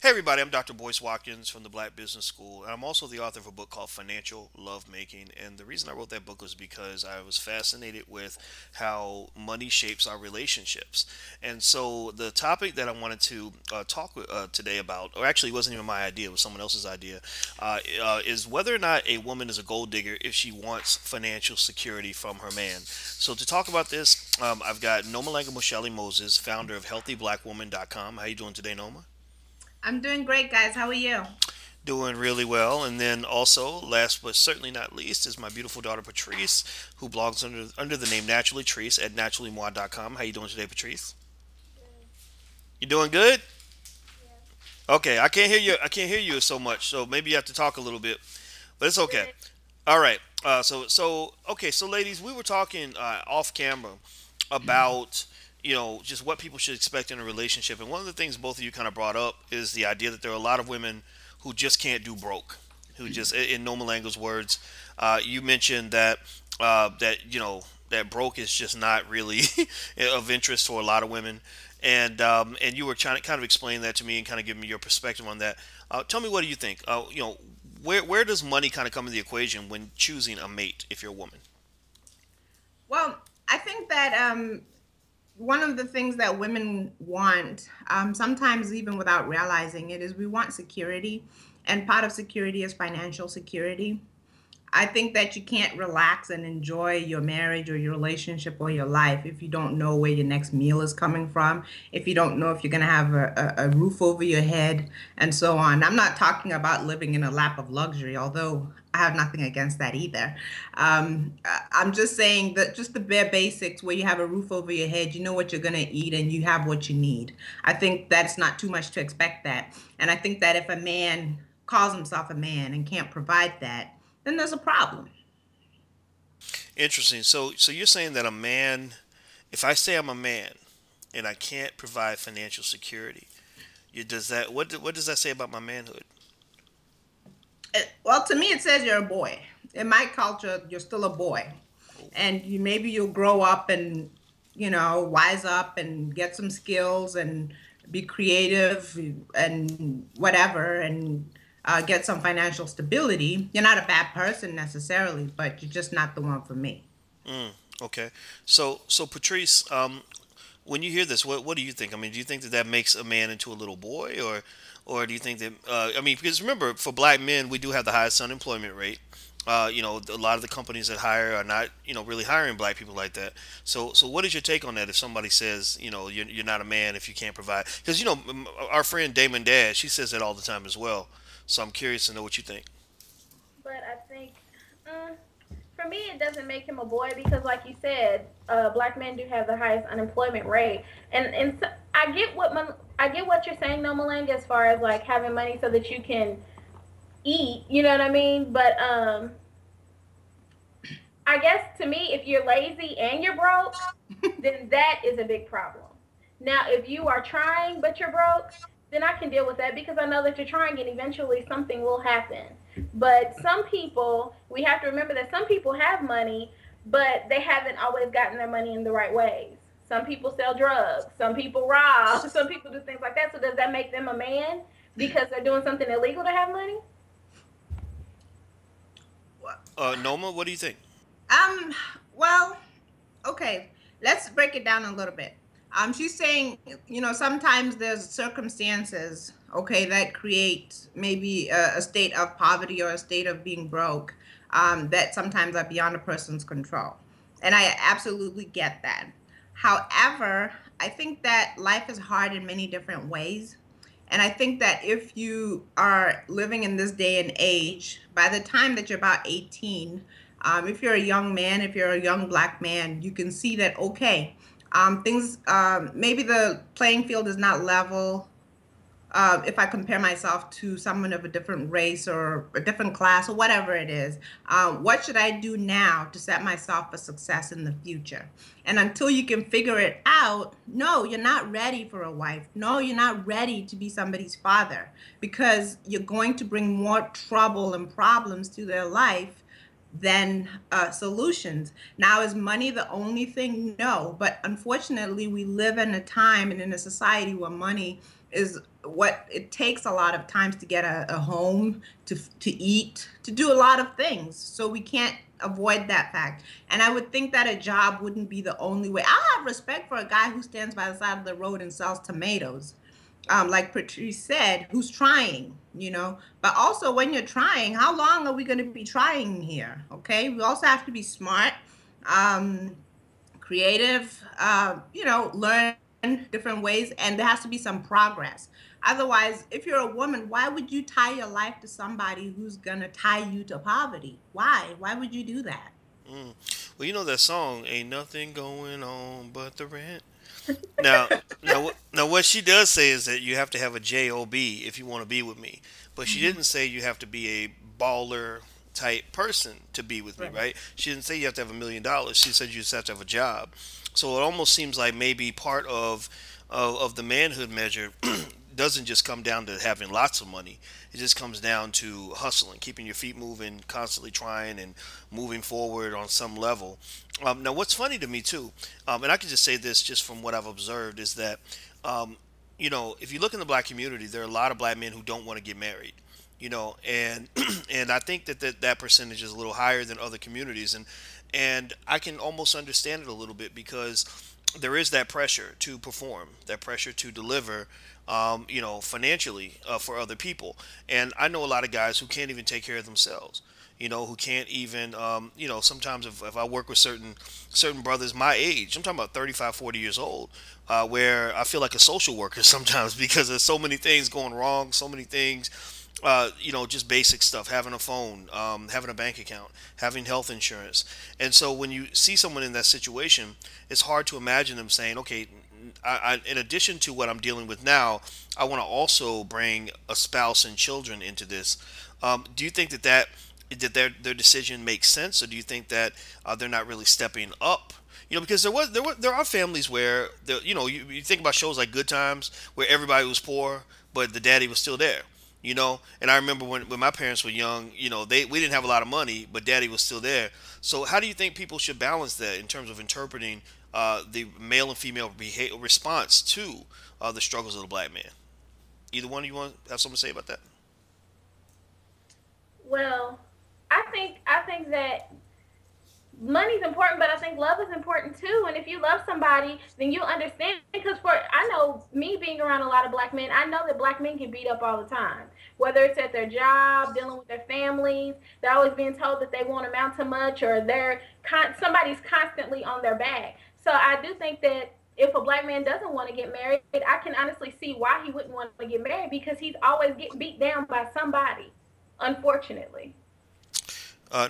Hey everybody, I'm Dr. Boyce Watkins from the Black Business School, and I'm also the author of a book called Financial Lovemaking. And the reason I wrote that book was because I was fascinated with how money shapes our relationships. And so the topic that I wanted to talk today about, or actually it wasn't even my idea, it was someone else's idea, is whether or not a woman is a gold digger if she wants financial security from her man. So to talk about this, I've got Noma Langamusheli Moses, founder of HealthyBlackWoman.com. How you doing today, Noma? I'm doing great, guys. How are you? Doing really well. And then also, last but certainly not least, is my beautiful daughter Patrice, who blogs under the name Naturally Treese at naturallymoi.com. How you doing today, Patrice? You doing good? Okay, I can't hear you. I can't hear you so much. So maybe you have to talk a little bit, but it's okay. All right. Okay. So, ladies, we were talking off camera about just what people should expect in a relationship, and one of the things both of you kind of brought up is the idea that there are a lot of women who just can't do broke, who just, in Noma Langa's words, you mentioned that that broke is just not really of interest to a lot of women, and you were trying to kind of explain that to me and kind of give me your perspective on that. Tell me, what do you think? Where does money kind of come in the equation when choosing a mate if you're a woman? Well, I think that one of the things that women want, sometimes even without realizing it, is we want security. And part of security is financial security. I think that you can't relax and enjoy your marriage or your relationship or your life if you don't know where your next meal is coming from, if you don't know if you're going to have a roof over your head, and so on. I'm not talking about living in a lap of luxury, although I have nothing against that either. I'm just saying that just the bare basics where you have a roof over your head, you know what you're going to eat, and you have what you need. I think that's not too much to expect that. And I think that if a man calls himself a man and can't provide that, then there's a problem. Interesting. So you're saying that a man, if I say I'm a man and I can't provide financial security, does that what does that say about my manhood? Well, to me, it says you're a boy. In my culture, you're still a boy, and maybe you'll grow up and wise up and get some skills and be creative and whatever, and get some financial stability. You're not a bad person necessarily, but you're just not the one for me. Mm, okay. So Patrice, when you hear this, what do you think? I mean, do you think that that makes a man into a little boy, or do you think that I mean, because remember, for black men, we do have the highest unemployment rate. A lot of the companies that hire are not, really hiring black people like that. So what is your take on that? If somebody says, you're not a man if you can't provide, because our friend Damon Dash, she says that all the time as well. So I'm curious to know what you think. But I think, mm, for me, it doesn't make him a boy because, like you said, black men do have the highest unemployment rate, and so I get what you're saying, no Malanga, as far as like having money so that you can eat. You know what I mean? But I guess to me, if you're lazy and you're broke, then that is a big problem. Now, if you are trying but you're broke, then I can deal with that because I know that you're trying and eventually something will happen. But some people, we have to remember that some people have money, but they haven't always gotten their money in the right ways. Some people sell drugs, some people rob, some people do things like that. So does that make them a man because they're doing something illegal to have money? Noma, what do you think? Um, well, okay, let's break it down a little bit. She's saying, sometimes there's circumstances, okay, that create maybe a state of poverty or a state of being broke, that sometimes are beyond a person's control. And I absolutely get that. However, I think that life is hard in many different ways. And I think that if you are living in this day and age, by the time that you're about 18, if you're a young man, if you're a young black man, you can see that, okay, things, maybe the playing field is not level. If I compare myself to someone of a different race or a different class or whatever it is, what should I do now to set myself for success in the future? And until you can figure it out, no, you're not ready for a wife. No, you're not ready to be somebody's father because you're going to bring more trouble and problems to their life than solutions. Now, is money the only thing? No, but unfortunately, we live in a time and in a society where money is what it takes a lot of times to get a home, to eat, to do a lot of things. So we can't avoid that fact. And I would think that a job wouldn't be the only way. I have respect for a guy who stands by the side of the road and sells tomatoes, like Patrice said, who's trying, But also, when you're trying, how long are we going to be trying here? Okay. We also have to be smart, um, creative, learn different ways, and there has to be some progress. Otherwise, if you're a woman, why would you tie your life to somebody who's going to tie you to poverty? Why? Why would you do that? Mm. Well, you know that song, "Ain't Nothing Going On But the Rent." Now, now, what she does say is that you have to have a job if you want to be with me, but she Hmm. didn't say you have to be a baller type person to be with me, Right. right? She didn't say you have to have $1 million. She said you just have to have a job. So it almost seems like maybe part of the manhood measure doesn't just come down to having lots of money. It just comes down to hustling, keeping your feet moving, constantly trying and moving forward on some level. Now, what's funny to me too, and I can just say this just from what I've observed, is that um, if you look in the black community, there are a lot of black men who don't want to get married. And and I think that percentage is a little higher than other communities, and I can almost understand it a little bit because there is that pressure to perform, that pressure to deliver, financially for other people. And I know a lot of guys who can't even take care of themselves. Who can't even, sometimes if I work with certain brothers my age, I'm talking about 35, 40 years old, where I feel like a social worker sometimes because there's so many things going wrong, so many things, just basic stuff, having a phone, having a bank account, having health insurance. And so when you see someone in that situation, it's hard to imagine them saying, okay, in addition to what I'm dealing with now, I want to also bring a spouse and children into this. Do you think that their decision makes sense, or do you think that they're not really stepping up? Because there are families where you think about shows like Good Times where everybody was poor, but the daddy was still there. And I remember when my parents were young, we didn't have a lot of money, but daddy was still there. So how do you think people should balance that in terms of interpreting the male and female response to the struggles of the black man? Either one of you want to have something to say about that? Well, I think that money's important, but I think love is important too. And if you love somebody, then you understand. Because for I know me being around a lot of black men, I know that black men get beat up all the time. Whether it's at their job, dealing with their families, they're always being told that they won't amount to much, or somebody's constantly on their back. So I do think that if a black man doesn't want to get married, I can honestly see why he wouldn't want to get married, because he's always getting beat down by somebody, unfortunately.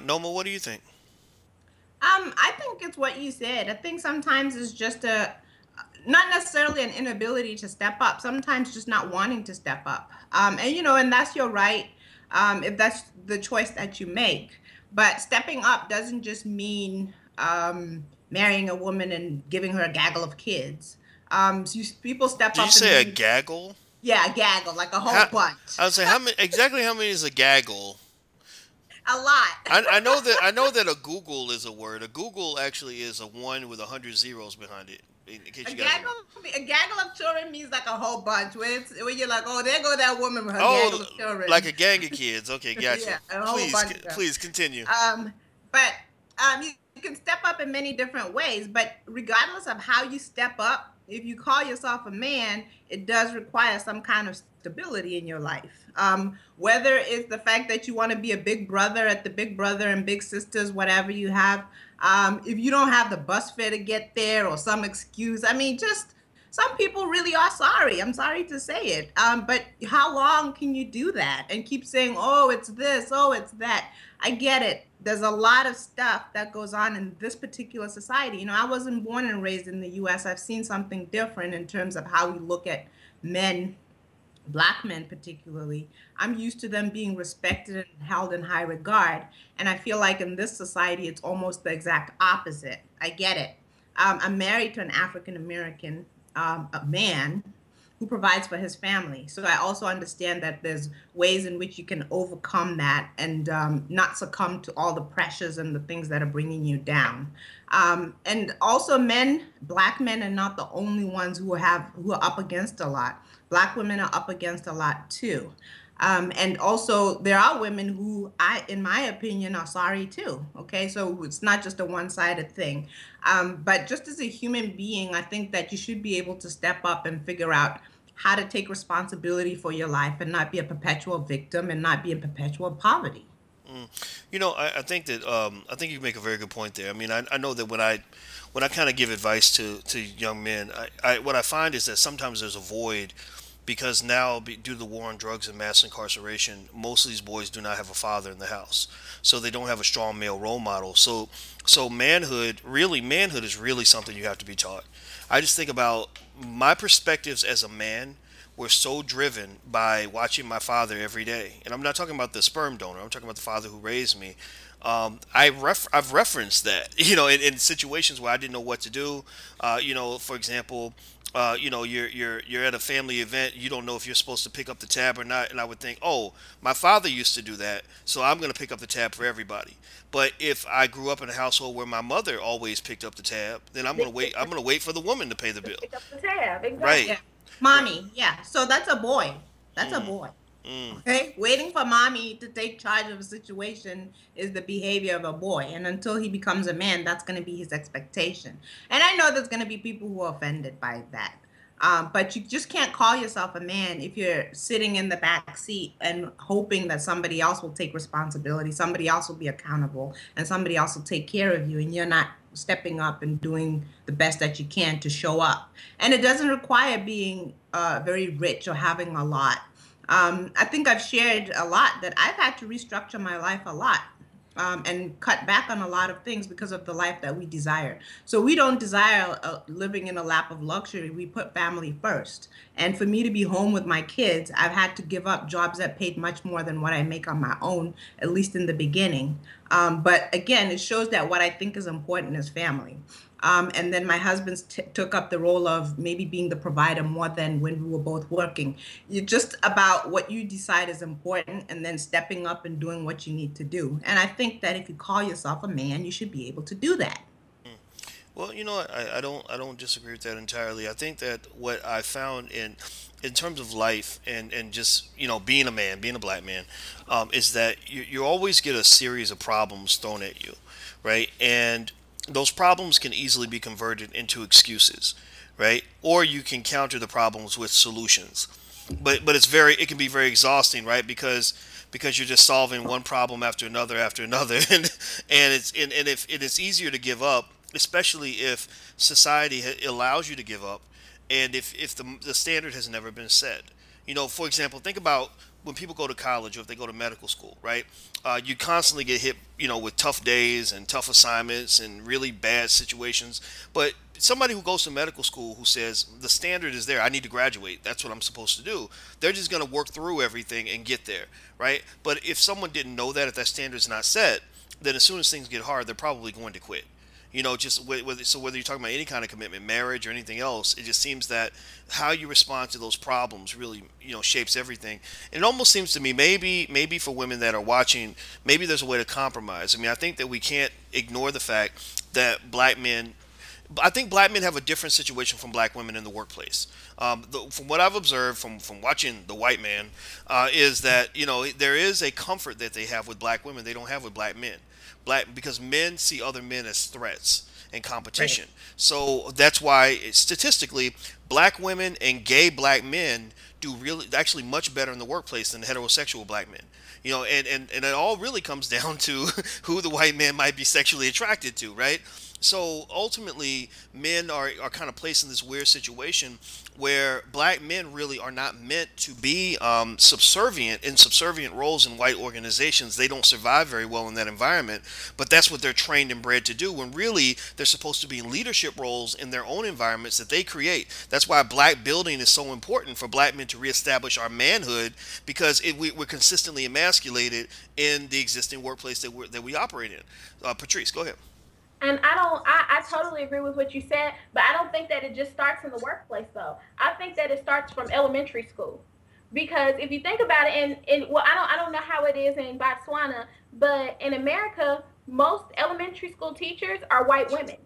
Noma, what do you think? I think it's what you said. I think sometimes it's just not necessarily an inability to step up. Sometimes just not wanting to step up. And that's your right, if that's the choice that you make. But stepping up doesn't just mean marrying a woman and giving her a gaggle of kids. People step Did you up in say a many, gaggle? yeah, a gaggle, like a whole How, bunch, I would say how many is a gaggle? a lot. I know that a Google is a word. A Google actually is a one with 100 zeros behind it. In case you guys don't know. A gaggle of children means like a whole bunch. Where you're like, oh, there go that woman with her gaggle Oh, of like children. a gang of kids. Okay, gotcha. Yeah, a whole Please, bunch of them. please continue. But you can step up in many different ways. But regardless of how you step up, if you call yourself a man, it does require some kind of stability in your life. Whether it's the fact that you want to be a big brother at the big brother and big sisters, whatever you have. If you don't have the bus fare to get there or some excuse, I mean, just some people really are sorry. I'm sorry to say it. But how long can you do that and keep saying, oh, it's this, oh, it's that? I get it. There's a lot of stuff that goes on in this particular society. I wasn't born and raised in the US. I've seen something different in terms of how we look at men, black men particularly. I'm used to them being respected and held in high regard. And I feel like in this society, it's almost the exact opposite. I get it. I'm married to an African American a man who provides for his family. So I also understand that there's ways in which you can overcome that and not succumb to all the pressures and the things that are bringing you down. And also, black men are not the only ones who are up against a lot. Black women are up against a lot too. And also, there are women who, in my opinion, are sorry too. Okay, so it's not just a one-sided thing. But just as a human being, I think that you should be able to step up and figure out how to take responsibility for your life and not be a perpetual victim and not be in perpetual poverty. I think that I think you make a very good point there. I mean, I know that when I kind of give advice to young men, what I find is that sometimes there's a void because now due to the war on drugs and mass incarceration, most of these boys do not have a father in the house, so they don't have a strong male role model. So manhood is really something you have to be taught. I just think about my perspectives as a man were so driven by watching my father every day, and I'm not talking about the sperm donor. I'm talking about the father who raised me. I've referenced that, in situations where I didn't know what to do. For example, you're at a family event. You don't know if you're supposed to pick up the tab or not, and I would think, oh, my father used to do that, so I'm going to pick up the tab for everybody. But if I grew up in a household where my mother always picked up the tab, then I'm going to wait. I'm going to wait for the woman to pay the bill. Pick up the tab, Right. exactly. Yeah. Mommy, yeah. So that's a boy. That's a Mm, boy. mm. Okay? Waiting for mommy to take charge of a situation is the behavior of a boy. And until he becomes a man, that's going to be his expectation. And I know there's going to be people who are offended by that. But you just can't call yourself a man if you're sitting in the back seat and hoping that somebody else will take responsibility, somebody else will be accountable, and somebody else will take care of you, and you're not stepping up and doing the best that you can to show up. And it doesn't require being very rich or having a lot. I think I've shared a lot that I've had to restructure my life a lot, and cut back on a lot of things because of the life that we desire. So we don't desire living in a lap of luxury. We put family first. And for me to be home with my kids, I've had to give up jobs that paid much more than what I make on my own, at least in the beginning. But again, it shows that what I think is important is family. And then my husband took up the role of maybe being the provider more than when we were both working. You're just about what you decide is important and then stepping up and doing what you need to do. And I think that if you call yourself a man, you should be able to do that. Well, I don't disagree with that entirely. I think that what I found in terms of life and just being a man, being a black man, is that you always get a series of problems thrown at you, right? And those problems can easily be converted into excuses, right? Or you can counter the problems with solutions. But it can be very exhausting, right? Because you're just solving one problem after another, and it's easier to give up, especially if society allows you to give up, and if the standard has never been set. For example, think about when people go to college or if they go to medical school, right? You constantly get hit, with tough days and tough assignments and really bad situations. But somebody who goes to medical school who says the standard is there, I need to graduate, that's what I'm supposed to do. They're just going to work through everything and get there, right? But if someone didn't know that, if that standard is not set, then as soon as things get hard, they're probably going to quit. Just whether you're talking about any kind of commitment, marriage or anything else, it just seems that how you respond to those problems really, shapes everything. And it almost seems to me, maybe for women that are watching, maybe there's a way to compromise. I mean, I think that we can't ignore the fact that I think black men have a different situation from black women in the workplace. From what I've observed from watching the white man, is that there is a comfort that they have with black women they don't have with black men. Because men see other men as threats and Right. competition. So that's why statistically, black women and gay black men do really actually much better in the workplace than heterosexual black men. And it all really comes down to who the white man might be sexually attracted to, right? So ultimately, men are kind of placed in this weird situation where black men really are not meant to be subservient in subservient roles in white organizations. They don't survive very well in that environment, but that's what they're trained and bred to do. When really they're supposed to be in leadership roles in their own environments that they create. That's why black building is so important for black men to reestablish our manhood, because we're consistently emasculated in the existing workplace that we operate in. Patrice, go ahead. And I totally agree with what you said, but I don't think that it just starts in the workplace though. I think that it starts from elementary school. Because if you think about it, well, I don't know how it is in Botswana, but in America, most elementary school teachers are white women.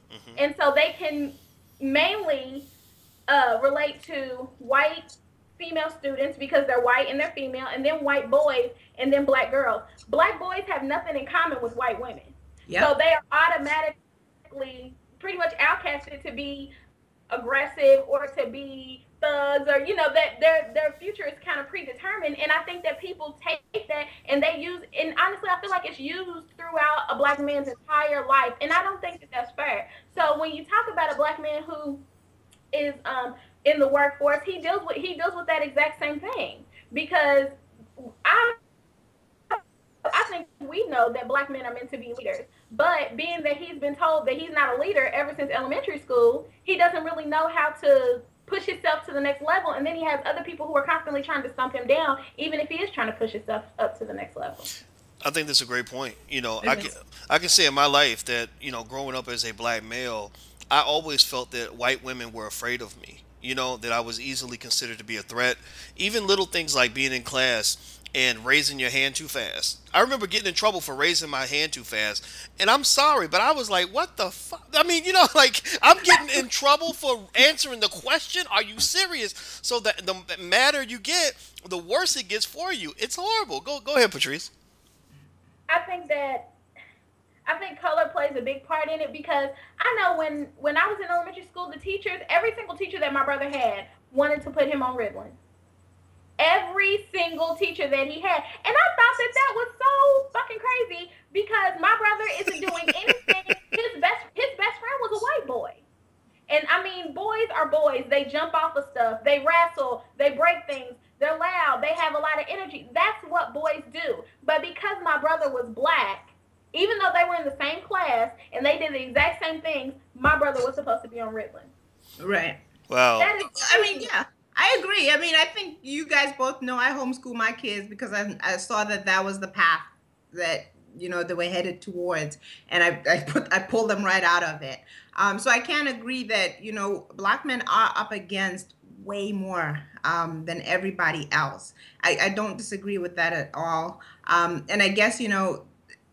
Hmm. And so they can mainly relate to white female students because they're white and they're female, and then white boys, and then black girls. Black boys have nothing in common with white women. So Yep. they are automatically pretty much outcasted to be aggressive or to be thugs, or their future is kind of predetermined. And I think that people take that and they use, and honestly I feel like it's used throughout a black man's entire life, and I don't think that that's fair. So when you talk about a black man who is in the workforce, he deals with that exact same thing. Because I think we know that black men are meant to be leaders, but being that he's been told that he's not a leader ever since elementary school, he doesn't really know how to push himself to the next level, and then he has other people who are constantly trying to stump him down, even if he is trying to push himself up to the next level. I think that's a great point. It is. I can say in my life that growing up as a black male, I always felt that white women were afraid of me. That I was easily considered to be a threat. Even little things like being in class and raising your hand too fast. I remember getting in trouble for raising my hand too fast, and I'm sorry, but I was like, "What the fuck?" I mean, like I'm getting in trouble for answering the question. Are you serious? So that the madder you get, the worse it gets for you. It's horrible. Go ahead, Patrice. I think that I think color plays a big part in it, because I know when I was in elementary school, the teachers, every single teacher that my brother had wanted to put him on Ritalin. Every single teacher that he had, and I thought that that was so fucking crazy, because my brother isn't doing anything. His best friend was a white boy. And I mean, boys are boys. They jump off of stuff. They wrestle. They break things. They're loud. They have a lot of energy. That's what boys do. But because my brother was black, even though they were in the same class and they did the exact same things, my brother was supposed to be on Ritalin. Right. Wow. That is I mean, crazy. yeah, I agree. I mean, I think you guys both know I homeschool my kids because I saw that that was the path that they were headed towards, and I pulled them right out of it. So I can agree that black men are up against way more than everybody else. I don't disagree with that at all. And I guess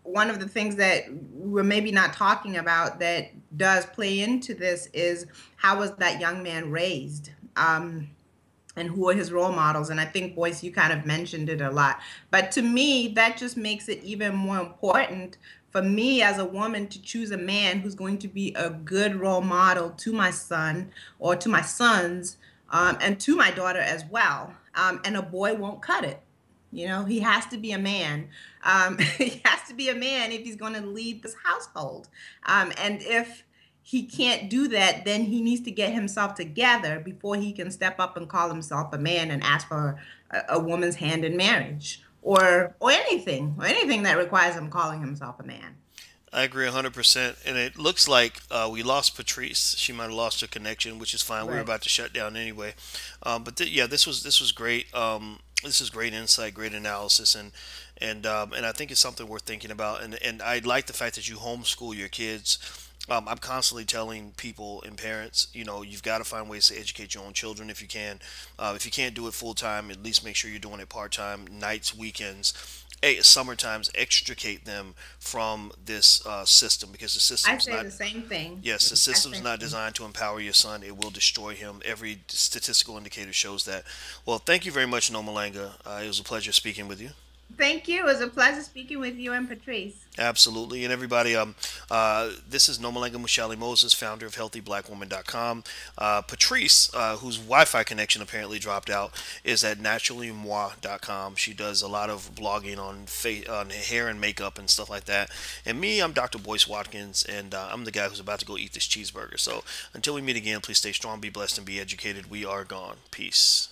one of the things that we're maybe not talking about that does play into this is how was that young man raised, and who are his role models. And I think, Boyce, you kind of mentioned it a lot, but to me that just makes it even more important for me as a woman to choose a man who's going to be a good role model to my son or to my sons, and to my daughter as well. And a boy won't cut it. He has to be a man. He has to be a man if he's going to lead this household. And if he can't do that, then he needs to get himself together before he can step up and call himself a man and ask for a woman's hand in marriage, or anything that requires him calling himself a man. I agree 100%. And it looks like we lost Patrice. She might have lost her connection, which is fine. We were Right. about to shut down anyway. Yeah, this was great. This is great insight, great analysis, and I think it's something worth thinking about. And I like the fact that you homeschool your kids. I'm constantly telling people and parents, you've got to find ways to educate your own children if you can. If you can't do it full time, at least make sure you're doing it part time, nights, weekends, summer times. Extricate them from this system, because the I system's say not. the same thing. Yes, The the exact system's same not thing. designed to empower your son. It will destroy him. Every statistical indicator shows that. Well, thank you very much, Nomalanga. It was a pleasure speaking with you. Thank you. It was a pleasure speaking with you and Patrice. Absolutely. And everybody, this is Nomalanga Mushali Moses, founder of HealthyBlackWoman.com. Patrice, whose Wi Fi connection apparently dropped out, is at naturallymoi.com. She does a lot of blogging on hair and makeup and stuff like that. And me, I'm Dr. Boyce Watkins, and I'm the guy who's about to go eat this cheeseburger. So until we meet again, please stay strong, be blessed, and be educated. We are gone. Peace.